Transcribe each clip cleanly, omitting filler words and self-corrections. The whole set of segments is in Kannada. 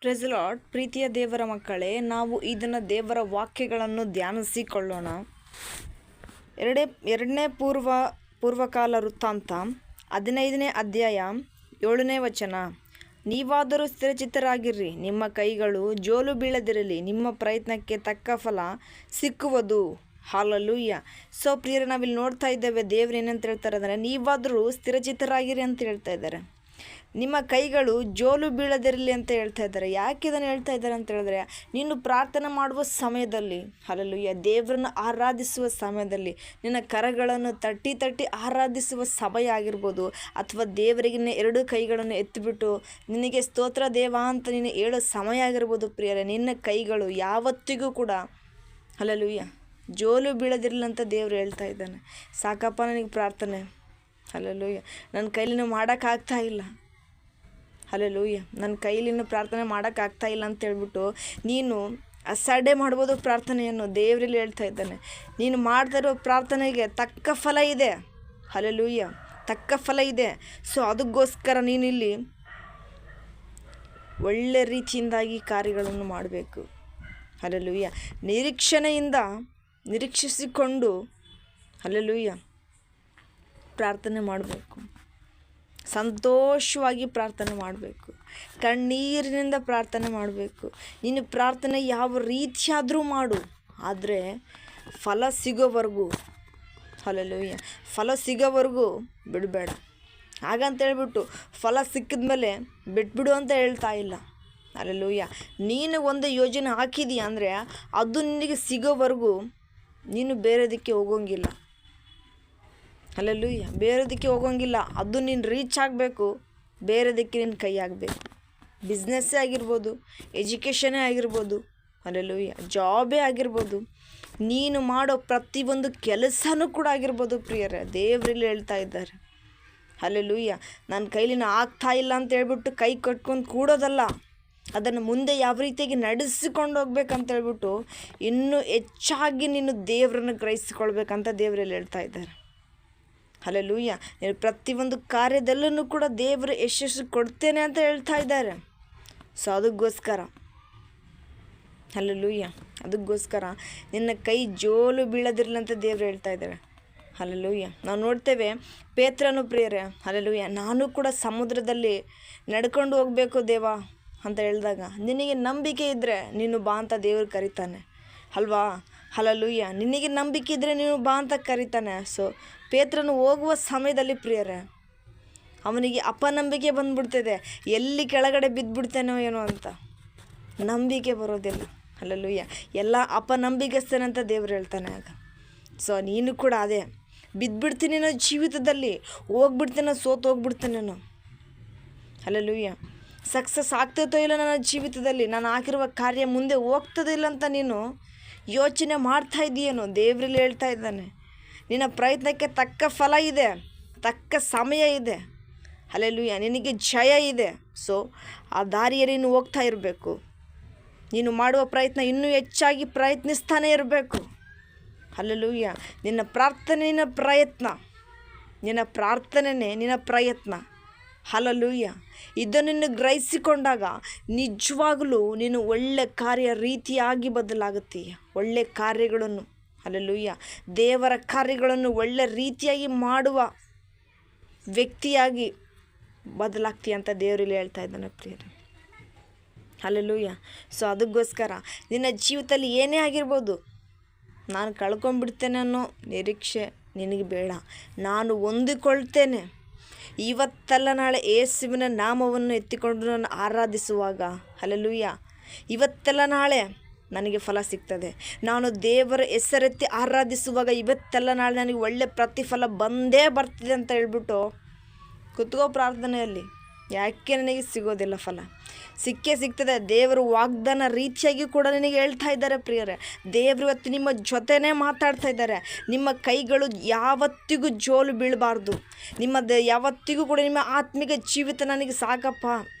Press lord. ಪ್ರೀತಿಯ ದೇವರ ಮಕ್ಕಳೇ, ನಾವು ಇದನ್ನು ದೇವರ ವಾಕ್ಯಗಳನ್ನು ಧ್ಯಾನಿಸಿಕೊಳ್ಳೋಣ. ಎರಡನೇ ಪೂರ್ವಕಾಲ ವೃತ್ತಾಂತ 15ನೇ ಅಧ್ಯಾಯ 7ನೇ ವಚನ. ನೀವಾದರೂ ಸ್ಥಿರಚಿತ್ತರಾಗಿರ್ರಿ, ನಿಮ್ಮ ಕೈಗಳು ಜೋಲು ಬೀಳದಿರಲಿ, ನಿಮ್ಮ ಪ್ರಯತ್ನಕ್ಕೆ ತಕ್ಕ ಫಲ ಸಿಕ್ಕುವುದು. ಹಾಲೆಲೂಯಾ. ಸೊ ಪ್ರಿಯರೇ, ನಾವಿಲ್ಲಿ ನೋಡ್ತಾ ಇದ್ದೇವೆ, ದೇವ್ರು ಏನಂತ ಹೇಳ್ತಾರೆ ಅಂದರೆ, ನೀವಾದರೂ ಸ್ಥಿರಚಿತ್ತರಾಗಿರಿ ಅಂತ ಹೇಳ್ತಾ ಇದ್ದಾರೆ. ನಿಮ್ಮ ಕೈಗಳು ಜೋಲು ಬೀಳದಿರಲಿ ಅಂತ ಹೇಳ್ತಾ ಇದ್ದಾರೆ. ಯಾಕೆ ಇದನ್ನು ಹೇಳ್ತಾ ಇದ್ದಾರೆ ಅಂತ ಹೇಳಿದ್ರೆ, ನೀನು ಪ್ರಾರ್ಥನೆ ಮಾಡುವ ಸಮಯದಲ್ಲಿ, ಹಾಲೆಲೂಯಾ, ದೇವರನ್ನು ಆರಾಧಿಸುವ ಸಮಯದಲ್ಲಿ ನಿನ್ನ ಕರಗಳನ್ನು ತಟ್ಟಿ ಆರಾಧಿಸುವ ಸಮಯ ಆಗಿರ್ಬೋದು, ಅಥವಾ ದೇವರಿಗೆ 2 ಕೈಗಳನ್ನು ಎತ್ತಿಬಿಟ್ಟು ನಿನಗೆ ಸ್ತೋತ್ರ ದೇವ ಅಂತ ನೀನು ಹೇಳೋ ಸಮಯ ಆಗಿರ್ಬೋದು. ಪ್ರಿಯರೇ, ನಿನ್ನ ಕೈಗಳು ಯಾವತ್ತಿಗೂ ಕೂಡ ಹಾಲೆಲೂಯಾ ಜೋಲು ಬೀಳದಿರಲಿ ಅಂತ ದೇವರು ಹೇಳ್ತಾ ಇದ್ದಾನೆ. ಸಾಕಪ್ಪ ನನಗೆ ಪ್ರಾರ್ಥನೆ, ಹಾಲೆಲೂಯಾ, ನನ್ನ ಕೈಲಿನೂ ಮಾಡೋಕ್ಕಾಗ್ತಾ ಇಲ್ಲ, ಹಾಲೆಲೂಯಾ, ನನ್ನ ಕೈಲಿನೂ ಪ್ರಾರ್ಥನೆ ಮಾಡೋಕ್ಕಾಗ್ತಾ ಇಲ್ಲ ಅಂತ ಹೇಳ್ಬಿಟ್ಟು ನೀನು ಅಸಡ್ಡೆ ಮಾಡ್ಬೋದು ಪ್ರಾರ್ಥನೆಯನ್ನು. ದೇವರಲ್ಲಿ ಹೇಳ್ತಾ ಇದ್ದಾನೆ, ನೀನು ಮಾಡ್ತಾ ಇರೋ ಪ್ರಾರ್ಥನೆಗೆ ತಕ್ಕ ಫಲ ಇದೆ. ಹಾಲೆಲೂಯಾ, ತಕ್ಕ ಫಲ ಇದೆ. ಸೊ ಅದಕ್ಕೋಸ್ಕರ ನೀನಿಲ್ಲಿ ಒಳ್ಳೆ ರೀತಿಯಿಂದಾಗಿ ಕಾರ್ಯಗಳನ್ನು ಮಾಡಬೇಕು. ಹಾಲೆಲೂಯಾ, ನಿರೀಕ್ಷಿಸಿಕೊಂಡು ಹಾಲೆಲೂಯಾ ಪ್ರಾರ್ಥನೆ ಮಾಡಬೇಕು. ಸಂತೋಷವಾಗಿ ಪ್ರಾರ್ಥನೆ ಮಾಡಬೇಕು. ಕಣ್ಣೀರಿನಿಂದ ಪ್ರಾರ್ಥನೆ ಮಾಡಬೇಕು. ನೀನು ಪ್ರಾರ್ಥನೆ ಯಾವ ರೀತಿಯಾದರೂ ಮಾಡು, ಆದರೆ ಫಲ ಸಿಗೋವರೆಗೂ, ಹಾಲೆಲೂಯಾ, ಫಲ ಸಿಗೋವರೆಗೂ ಬಿಡಬೇಡ. ಹಾಗಂತೇಳ್ಬಿಟ್ಟು ಫಲ ಸಿಕ್ಕಿದ ಮೇಲೆ ಬಿಟ್ಬಿಡು ಅಂತ ಹೇಳ್ತಾ ಇಲ್ಲ. ಹಾಲೆಲೂಯಾ, ನೀನು ಒಂದು ಯೋಜನೆ ಹಾಕಿದೀಯ ಅಂದರೆ ಅದು ನಿನಗೆ ಸಿಗೋವರೆಗೂ ನೀನು ಬೇರೆದಕ್ಕೆ ಹೋಗೋಂಗಿಲ್ಲ. ಹಾಲೆಲೂಯಾ, ಬೇರೆದಕ್ಕೆ ಹೋಗೋಂಗಿಲ್ಲ. ಅದು ನೀನು ರೀಚ್ ಆಗಬೇಕು, ಬೇರೆದಕ್ಕೆ ನಿನ್ನ ಕೈ ಆಗಬೇಕು. ಬಿಸ್ನೆಸ್ಸೇ ಆಗಿರ್ಬೋದು, ಎಜುಕೇಷನ್ನೇ ಆಗಿರ್ಬೋದು, ಹಾಲೆಲೂಯಾ, ಜಾಬೇ ಆಗಿರ್ಬೋದು, ನೀನು ಮಾಡೋ ಪ್ರತಿಯೊಂದು ಕೆಲಸನೂ ಕೂಡ ಆಗಿರ್ಬೋದು. ಪ್ರಿಯರೇ, ದೇವರಲ್ಲಿ ಹೇಳ್ತಾ ಇದ್ದಾರೆ, ಹಾಲೆಲೂಯಾ, ನನ್ನ ಕೈಲಿನ ಆಗ್ತಾ ಇಲ್ಲ ಅಂತ ಹೇಳ್ಬಿಟ್ಟು ಕೈ ಕಟ್ಕೊಂಡು ಕೂಡೋದಲ್ಲ, ಅದನ್ನು ಮುಂದೆ ಯಾವ ರೀತಿಯಾಗಿ ನಡೆಸಿಕೊಂಡು ಹೋಗ್ಬೇಕಂತ ಹೇಳ್ಬಿಟ್ಟು ಇನ್ನೂ ಹೆಚ್ಚಾಗಿ ನೀನು ದೇವರನ್ನು ಗ್ರಹಿಸಿಕೊಳ್ಬೇಕಂತ ದೇವರಲ್ಲಿ ಹೇಳ್ತಾ ಇದ್ದಾರೆ. ಹಾಲೆಲೂಯಾ, ನೀನು ಪ್ರತಿಯೊಂದು ಕಾರ್ಯದಲ್ಲೂ ಕೂಡ ದೇವರು ಯಶಸ್ಸು ಕೊಡ್ತೇನೆ ಅಂತ ಹೇಳ್ತಾ ಇದ್ದಾರೆ. ಸೊ ಅದಕ್ಕೋಸ್ಕರ ಹಾಲೆಲೂಯಾ, ಅದಕ್ಕೋಸ್ಕರ ನಿನ್ನ ಕೈ ಜೋಲು ಬೀಳದಿರಲಿ ಅಂತ ದೇವರು ಹೇಳ್ತಾ ಇದ್ದಾರೆ. ಹಾಲೆಲೂಯಾ, ನಾವು ನೋಡ್ತೇವೆ ಪೇತ್ರನು, ಪ್ರಿಯರೇ, ಹಾಲೆಲೂಯಾ, ನಾನು ಕೂಡ ಸಮುದ್ರದಲ್ಲಿ ನಡ್ಕೊಂಡು ಹೋಗಬೇಕು ದೇವ ಅಂತ ಹೇಳಿದಾಗ, ನಿನಗೆ ನಂಬಿಕೆ ಇದ್ದರೆ ನೀನು ಬಾ ಅಂತ ದೇವರು ಕರೀತಾನೆ ಅಲ್ವಾ. ಹಾಲೆಲೂಯಾ, ನಿನಗೆ ನಂಬಿಕೆ ಇದ್ದರೆ ನೀನು ಬಾ ಅಂತ ಕರೀತಾನೆ. ಸೊ ಪೇತ್ರನು ಹೋಗುವ ಸಮಯದಲ್ಲಿ ಪ್ರಿಯರೇ, ಅವನಿಗೆ ಅಪನಂಬಿಕೆ ಬಂದ್ಬಿಡ್ತಿದೆ, ಎಲ್ಲಿ ಕೆಳಗಡೆ ಬಿದ್ದುಬಿಡ್ತೇನೋ ಏನೋ ಅಂತ ನಂಬಿಕೆ ಬರೋದಿಲ್ಲ. ಹಾಲೆಲೂಯಾ, ಎಲ್ಲ ಅಪನಂಬಿಕೆಸ್ತೇನಂತ ದೇವರು ಹೇಳ್ತಾನೆ ಆಗ. ಸೊ ನೀನು ಕೂಡ ಅದೇ, ಬಿದ್ದುಬಿಡ್ತೀನಿ ಅನ್ನೋ ಜೀವಿತದಲ್ಲಿ, ಹೋಗ್ಬಿಡ್ತೇನೋ, ಸೋತು ಹೋಗ್ಬಿಡ್ತೇನೇನೋ, ಹಾಲೆಲೂಯಾ, ಸಕ್ಸಸ್ ಆಗ್ತೈತೋ ಇಲ್ಲ ನನ್ನ ಜೀವಿತದಲ್ಲಿ, ನಾನು ಹಾಕಿರುವ ಕಾರ್ಯ ಮುಂದೆ ಹೋಗ್ತದಿಲ್ಲ ಅಂತ ನೀನು ಯೋಚನೆ ಮಾಡ್ತಾ ಇದೆಯೇನೋ. ದೇವರಲ್ಲಿ ಹೇಳ್ತಾ ಇದ್ದಾನೆ, ನಿನ್ನ ಪ್ರಯತ್ನಕ್ಕೆ ತಕ್ಕ ಫಲ ಇದೆ, ತಕ್ಕ ಸಮಯ ಇದೆ. ಹಾಲೆಲೂಯಾ, ನಿನಗೆ ಜಯ ಇದೆ. ಸೊ ಆ ದಾರಿಯಲ್ಲಿ ನೀನು ಹೋಗ್ತಾ ಇರಬೇಕು. ನೀನು ಮಾಡುವ ಪ್ರಯತ್ನ ಇನ್ನೂ ಹೆಚ್ಚಾಗಿ ಪ್ರಯತ್ನಿಸ್ತಾನೆ ಇರಬೇಕು. ಹಾಲೆಲೂಯಾ, ನಿನ್ನ ಪ್ರಾರ್ಥನೆ ನಿನ್ನ ಪ್ರಯತ್ನ, ನಿನ್ನ ಪ್ರಾರ್ಥನೆಯೇ ನಿನ್ನ ಪ್ರಯತ್ನ. ಹಾಲೆಲೂಯಾ, ಇದನ್ನು ಗ್ರಹಿಸಿಕೊಂಡಾಗ ನಿಜವಾಗಲೂ ನೀನು ಒಳ್ಳೆ ಕಾರ್ಯ ರೀತಿಯಾಗಿ ಬದಲಾಗುತ್ತೀಯ. ಒಳ್ಳೆ ಕಾರ್ಯಗಳನ್ನು, ಹಾಲೆಲೂಯಾ, ದೇವರ ಕಾರ್ಯಗಳನ್ನು ಒಳ್ಳೆ ರೀತಿಯಾಗಿ ಮಾಡುವ ವ್ಯಕ್ತಿಯಾಗಿ ಬದಲಾಗ್ತೀಯ ಅಂತ ದೇವರಲ್ಲಿ ಹೇಳ್ತಾ ಇದ್ದಾನೆ ಪ್ರಿಯರೇ. ಹಾಲೆಲೂಯಾ. ಸೊ ಅದಕ್ಕೋಸ್ಕರ ನಿನ್ನ ಜೀವಿತದಲ್ಲಿ ಏನೇ ಆಗಿರ್ಬೋದು, ನಾನು ಕಳ್ಕೊಂಡ್ಬಿಡ್ತೇನೆ ಅನ್ನೋ ನಿರೀಕ್ಷೆ ನಿನಗೆ ಬೇಡ. ನಾನು ಹೊಂದಿಕೊಳ್ತೇನೆ. ಇವತ್ತಲ್ಲ ನಾಳೆ ಯೇಸುವಿನ ನಾಮವನ್ನು ಎತ್ತಿಕೊಂಡು ನಾನು ಆರಾಧಿಸುವಾಗ, ಹಾಲೆಲೂಯಾ, ಇವತ್ತೆಲ್ಲ ನಾಳೆ ನನಗೆ ಫಲ ಸಿಗ್ತದೆ. ನಾನು ದೇವರ ಹೆಸರೆತ್ತಿ ಆರಾಧಿಸುವಾಗ ಇವತ್ತೆಲ್ಲ ನಾಳೆ ನನಗೆ ಒಳ್ಳೆ ಪ್ರತಿಫಲ ಬಂದೇ ಬರ್ತಿದೆ ಅಂತ ಹೇಳ್ಬಿಟ್ಟು ಕುತ್ಕೋ ಪ್ರಾರ್ಥನೆಯಲ್ಲಿ. ಯಾಕೆ ನನಗೆ ಸಿಗೋದಿಲ್ಲ ಫಲ? ಸಿಕ್ಕೇ ಸಿಗ್ತದೆ. ದೇವರು ವಾಗ್ದಾನ ರೀತಿಯಾಗಿ ಕೂಡ ನಿನಗೆ ಹೇಳ್ತಾ ಇದ್ದಾರೆ ಪ್ರಿಯರೇ. ದೇವರು ಇವತ್ತು ನಿಮ್ಮ ಜೊತೆನೇ ಮಾತಾಡ್ತಾ ಇದ್ದಾರೆ. ನಿಮ್ಮ ಕೈಗಳು ಯಾವತ್ತಿಗೂ ಜೋಲು ಬೀಳಬಾರ್ದು. ಯಾವತ್ತಿಗೂ ಕೂಡ ನಿಮ್ಮ ಆತ್ಮಿಕ ಜೀವಿತ ನನಗೆ ಸಾಕಪ್ಪ,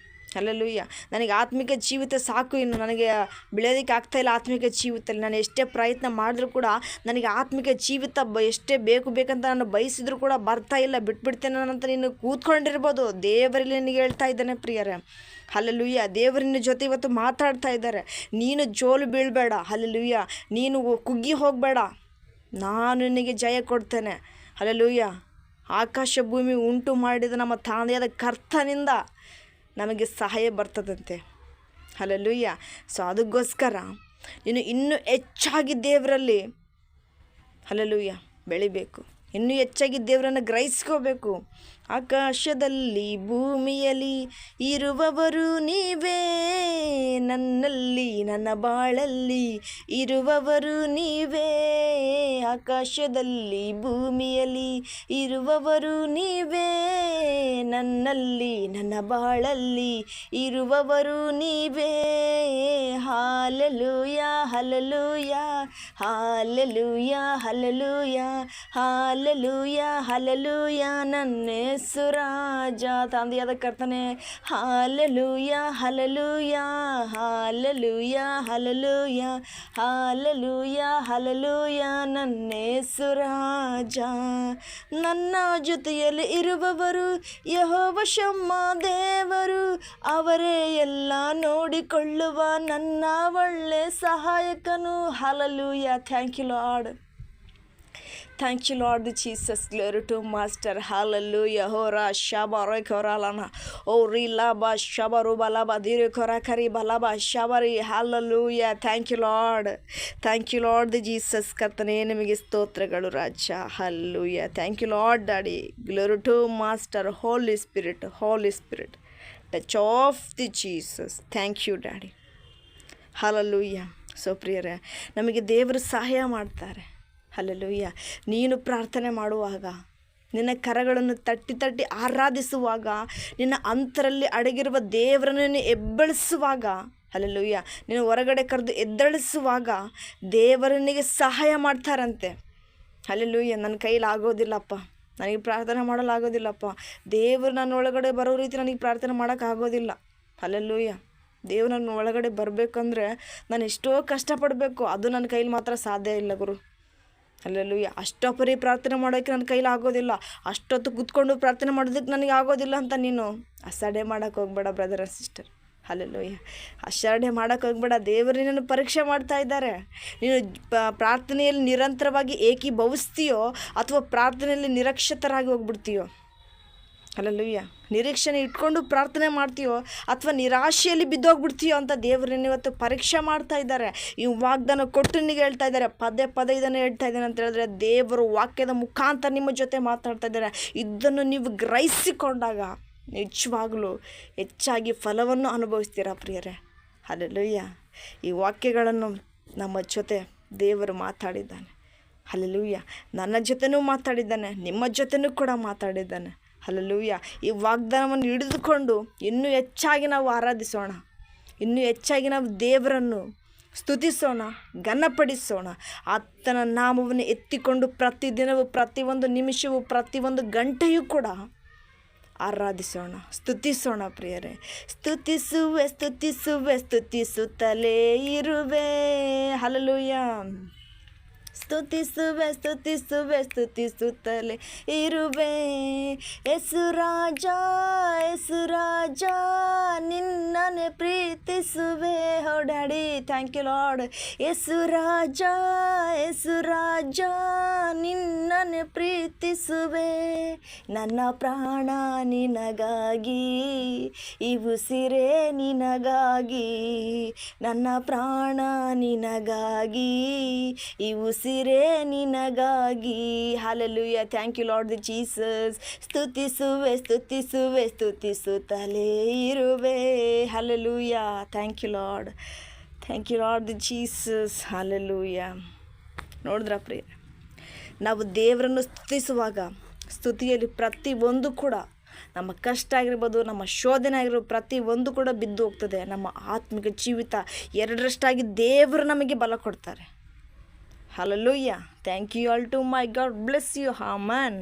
ಹಾಲೆಲೂಯಾ, ನನಗೆ ಆತ್ಮಿಕ ಜೀವಿತ ಸಾಕು, ಇನ್ನು ನನಗೆ ಬೆಳೆಯೋದಕ್ಕೆ ಆಗ್ತಾಯಿಲ್ಲ ಆತ್ಮಿಕ ಜೀವಿತದಲ್ಲಿ. ನಾನು ಎಷ್ಟೇ ಪ್ರಯತ್ನ ಮಾಡಿದ್ರೂ ಕೂಡ ನನಗೆ ಆತ್ಮಿಕ ಜೀವಿತ ಎಷ್ಟೇ ಬೇಕಂತ ನಾನು ಬಯಸಿದ್ರು ಕೂಡ ಬರ್ತಾ ಇಲ್ಲ, ಬಿಟ್ಬಿಡ್ತೇನೆ ಅಂತ ನೀನು ಕೂತ್ಕೊಂಡಿರ್ಬೋದು. ದೇವರಲ್ಲಿ ನಿನಗೆ ಹೇಳ್ತಾ ಇದ್ದಾನೆ ಪ್ರಿಯರೇ. ಹಲ್ಲೆಲೂಯ. ದೇವರಿನ ಜೊತೆ ಇವತ್ತು ಮಾತಾಡ್ತಾ ಇದ್ದಾರೆ. ನೀನು ಜೋಲು ಬೀಳಬೇಡ, ಹಲ್ಲೆಲೂಯ. ನೀನು ಕುಗ್ಗಿ ಹೋಗಬೇಡ, ನಾನು ನಿನಗೆ ಜಯ ಕೊಡ್ತೇನೆ. ಹಲ್ಲೆಲೂಯ. ಆಕಾಶ ಭೂಮಿ ಉಂಟು ಮಾಡಿದ ನಮ್ಮ ತಂದೆಯಾದ ಕರ್ತನಿಂದ ನಮಗೆ ಸಹಾಯ ಬರ್ತದಂತೆ. ಹಲ್ಲೆಲೂಯ. ಸೊ ಅದಕ್ಕೋಸ್ಕರ ನೀನು ಇನ್ನೂ ಹೆಚ್ಚಾಗಿ ದೇವರಲ್ಲಿ ಹಲ್ಲೆಲೂಯ ಬೆಳಿಬೇಕು, ಇನ್ನೂ ಹೆಚ್ಚಾಗಿ ದೇವರನ್ನು ಗ್ರಹಿಸ್ಕೋಬೇಕು. ಆಕಾಶದಲ್ಲಿ ಭೂಮಿಯಲ್ಲಿ ಇರುವವರು ನೀವೇ, ನನ್ನಲ್ಲಿ ನನ್ನ ಬಾಳಲ್ಲಿ ಇರುವವರು ನೀವೇ. ಆಕಾಶದಲ್ಲಿ ಭೂಮಿಯಲ್ಲಿ ಇರುವವರು ನೀವೇ, ನನ್ನಲ್ಲಿ ನನ್ನ ಬಾಳಲ್ಲಿ ಇರುವವರು ನೀವೇ. Hallelujah hallelujah hallelujah hallelujah hallelujah hallelujah. ನನ್ನ ಯೇಸು ರಾಜ ತಂದೆಯಾದ ಕರ್ತನೆ. Hallelujah hallelujah hallelujah hallelujah hallelujah hallelujah. ನನ್ನ ಯೇಸು ರಾಜ. ನನ್ನ ಜೊತೆಯಲ್ಲಿ ಇರುವವರು ಯೆಹೋವ ಶಮ್ಮ ದೇವರು, ಅವರೇ ಎಲ್ಲ ನೋಡಿಕೊಳ್ಳುವ ನನ್ನ ಒಳ್ಳೆ ಸಹಾಯಕನು. Hallelujah. Thank you Lord. Thank you, Lord Jesus. Glory to Master. Hallelujah. Hora shabare koralana. Ori laba shabaru balaba dire korakari balaba shabari. Hallelujah. Thank you, Lord. Thank you, Lord Jesus. ಕರ್ತನೇ ನಿಮಗೆ ಸ್ತೋತ್ರಗಳು ರಾಜ. Hallelujah. Thank you, Lord Daddy. Glory to Master. Holy Spirit. Holy Spirit. Touch of the Jesus. Thank you, Daddy. Hallelujah. So ಪ್ರಿಯರೇ, ನಮಗೆ ದೇವರು ಸಹಾಯ ಮಾಡ್ತಾರೆ. ಹಲ್ಲೆಲೂಯ. ನೀನು ಪ್ರಾರ್ಥನೆ ಮಾಡುವಾಗ, ನಿನ್ನ ಕರಗಳನ್ನು ತಟ್ಟಿ ತಟ್ಟಿ ಆರಾಧಿಸುವಾಗ, ನಿನ್ನ ಅಂತರಲ್ಲಿ ಅಡಗಿರುವ ದೇವರನ್ನು ಎಬ್ಬಳಿಸುವಾಗ, ಹಲ್ಲೆಲೂಯ, ನೀನು ಹೊರಗಡೆ ಕರೆದು ಎದ್ದಳಿಸುವಾಗ ದೇವರನಿಗೆ ಸಹಾಯ ಮಾಡ್ತಾರಂತೆ. ಹಲ್ಲೆಲೂಯ. ನನ್ನ ಕೈಲಿ ಆಗೋದಿಲ್ಲಪ್ಪ, ನನಗೆ ಪ್ರಾರ್ಥನೆ ಮಾಡಲಾಗೋದಿಲ್ಲಪ್ಪ, ದೇವರು ನನ್ನ ಒಳಗಡೆ ಬರೋ ರೀತಿ ನನಗೆ ಪ್ರಾರ್ಥನೆ ಮಾಡೋಕ್ಕಾಗೋದಿಲ್ಲ. ಹಲ್ಲೆಲೂಯ. ದೇವ್ರು ನನ್ನ ಒಳಗಡೆ ಬರಬೇಕಂದ್ರೆ ನಾನು ಎಷ್ಟೋ ಕಷ್ಟಪಡಬೇಕು, ಅದು ನನ್ನ ಕೈಲಿ ಮಾತ್ರ ಸಾಧ್ಯ ಇಲ್ಲ ಗುರು. ಹಲ್ಲೆಲೂಯ. ಅಷ್ಟೊಪರಿ ಪ್ರಾರ್ಥನೆ ಮಾಡೋಕ್ಕೆ ನನ್ನ ಕೈಲಿ ಆಗೋದಿಲ್ಲ, ಅಷ್ಟೊತ್ತು ಕೂತ್ಕೊಂಡು ಪ್ರಾರ್ಥನೆ ಮಾಡೋದಕ್ಕೆ ನನಗೆ ಆಗೋದಿಲ್ಲ ಅಂತ ನೀನು ಅಸಡ್ಡೆ ಮಾಡೋಕ್ಕೆ ಹೋಗ್ಬೇಡ ಬ್ರದರ್ ಆ್ಯಂಡ್ ಸಿಸ್ಟರ್. ಹಲ್ಲೆಲೂಯ. ಅಸಡ್ಡೆ ಮಾಡೋಕ್ಕೆ ಹೋಗ್ಬೇಡ. ದೇವರು ನಿನ್ನನ್ನು ಪರೀಕ್ಷೆ ಮಾಡ್ತಾ ಇದ್ದಾರೆ. ನೀನು ಪ್ರಾರ್ಥನೆಯಲ್ಲಿ ನಿರಂತರವಾಗಿ ಏಕೀಭವಿಸ್ತೀಯೋ ಅಥವಾ ಪ್ರಾರ್ಥನೆಯಲ್ಲಿ ನಿರಕ್ಷತರಾಗಿ ಹೋಗ್ಬಿಡ್ತೀಯೋ. ಹಲ್ಲೆಲೂಯ. ನಿರೀಕ್ಷಣೆ ಇಟ್ಕೊಂಡು ಪ್ರಾರ್ಥನೆ ಮಾಡ್ತೀಯೋ ಅಥವಾ ನಿರಾಶೆಯಲ್ಲಿ ಬಿದ್ದೋಗ್ಬಿಡ್ತೀಯೋ ಅಂತ ದೇವರನ್ನ ಇವತ್ತು ಪರೀಕ್ಷೆ ಮಾಡ್ತಾ ಇದ್ದಾರೆ. ಈ ವಾಗ್ದಾನ ಕೊಟ್ಟು ನಿನಗೆ ಹೇಳ್ತಾ ಇದ್ದಾರೆ, ಪದೇ ಪದೇ ಇದನ್ನು ಹೇಳ್ತಾ ಇದ್ದಾನೆ ಅಂತ ಹೇಳಿದ್ರೆ ದೇವರು ವಾಕ್ಯದ ಮುಖಾಂತರ ನಿಮ್ಮ ಜೊತೆ ಮಾತಾಡ್ತಾ ಇದ್ದಾರೆ. ಇದನ್ನು ನೀವು ಗ್ರಹಿಸಿಕೊಂಡಾಗ ನಿಜವಾಗಲೂ ಹೆಚ್ಚಾಗಿ ಫಲವನ್ನು ಅನುಭವಿಸ್ತೀರಾ ಪ್ರಿಯರೇ. ಹಲ್ಲೆಲೂಯ. ಈ ವಾಕ್ಯಗಳನ್ನು ನಮ್ಮ ಜೊತೆ ದೇವರು ಮಾತಾಡಿದ್ದಾನೆ. ಹಲ್ಲೆಲೂಯ. ನನ್ನ ಜೊತೆನೂ ಮಾತಾಡಿದ್ದಾನೆ, ನಿಮ್ಮ ಜೊತೆನೂ ಕೂಡ ಮಾತಾಡಿದ್ದಾನೆ. ಹಲ್ಲೆಲೂಯ. ಈ ವಾಗ್ದಾನವನ್ನು ಹಿಡಿದುಕೊಂಡು ಇನ್ನೂ ಹೆಚ್ಚಾಗಿ ನಾವು ಆರಾಧಿಸೋಣ, ಇನ್ನೂ ಹೆಚ್ಚಾಗಿ ನಾವು ದೇವರನ್ನು ಸ್ತುತಿಸೋಣ, ಘನಪಡಿಸೋಣ. ಆತನ ನಾಮವನ್ನು ಎತ್ತಿಕೊಂಡು ಪ್ರತಿದಿನವೂ, ಪ್ರತಿಯೊಂದು ನಿಮಿಷವೂ, ಪ್ರತಿಯೊಂದು ಗಂಟೆಯೂ ಕೂಡ ಆರಾಧಿಸೋಣ, ಸ್ತುತಿಸೋಣ ಪ್ರಿಯರೇ. ಸ್ತುತಿಸುವೆ ಸ್ತುತಿಸುವೆ ಸ್ತುತಿಸುತ್ತಲೇ ಇರುವೆ. ಹಲ್ಲೆಲೂಯ. ಸ್ತುತಿಸುವೆ ಸ್ತುತಿಸುವೆ ಸ್ತುತಿಸುತ್ತಲೇ ಇರುವೆ. ಯೇಸು ರಾಜ ಯೇಸು ರಾಜ ನಿನ್ನನ್ನೇ ಪ್ರೀತಿಸುವೆ. ಹೋ daddy. Thank you Lord. Yesu ರಾಜ ಯೇಸು ರಾಜ ನಿನ್ನನ್ನೇ ಪ್ರೀತಿಸುವೆ. ನನ್ನ ಪ್ರಾಣ ನಿನಗಾಗಿ, ಈ ಉಸಿರೇ ನಿನಗಾಗಿ. ನನ್ನ ಪ್ರಾಣ ನಿನಗಾಗಿ, ಈ ಉಸಿರೇ ನಿನಗಾಗಿ. Hallelujah. Thank you Lord Jesus. ಸ್ತುತಿಸುವೆ ಸ್ತುತಿಸುವೆ ಸ್ತುತಿಸುತ್ತಲೇ ಇರುವೆ. Hallelujah. Thank you Lord. Thank you Lord Jesus. Hallelujah. ನೋಡಿದ್ರ ಪ್ರಿಯ, ನಾವು ದೇವರನ್ನು ಸ್ತುತಿಸುವಾಗ ಸ್ತುತಿಯಲ್ಲಿ ಪ್ರತಿಯೊಂದು ಕೂಡ, ನಮ್ಮ ಕಷ್ಟ ಆಗಿರ್ಬೋದು, ನಮ್ಮ ಶೋಧನೆ ಆಗಿರ್ಬೋದು, ಪ್ರತಿಯೊಂದು ಕೂಡ ಬಿದ್ದು ಹೋಗ್ತದೆ. ನಮ್ಮ ಆತ್ಮಿಕ ಜೀವಿತ ಎರಡರಷ್ಟಾಗಿ ದೇವರು ನಮಗೆ ಬಲ ಕೊಡ್ತಾರೆ. Hallelujah. Thank you all to my God bless you. Amen.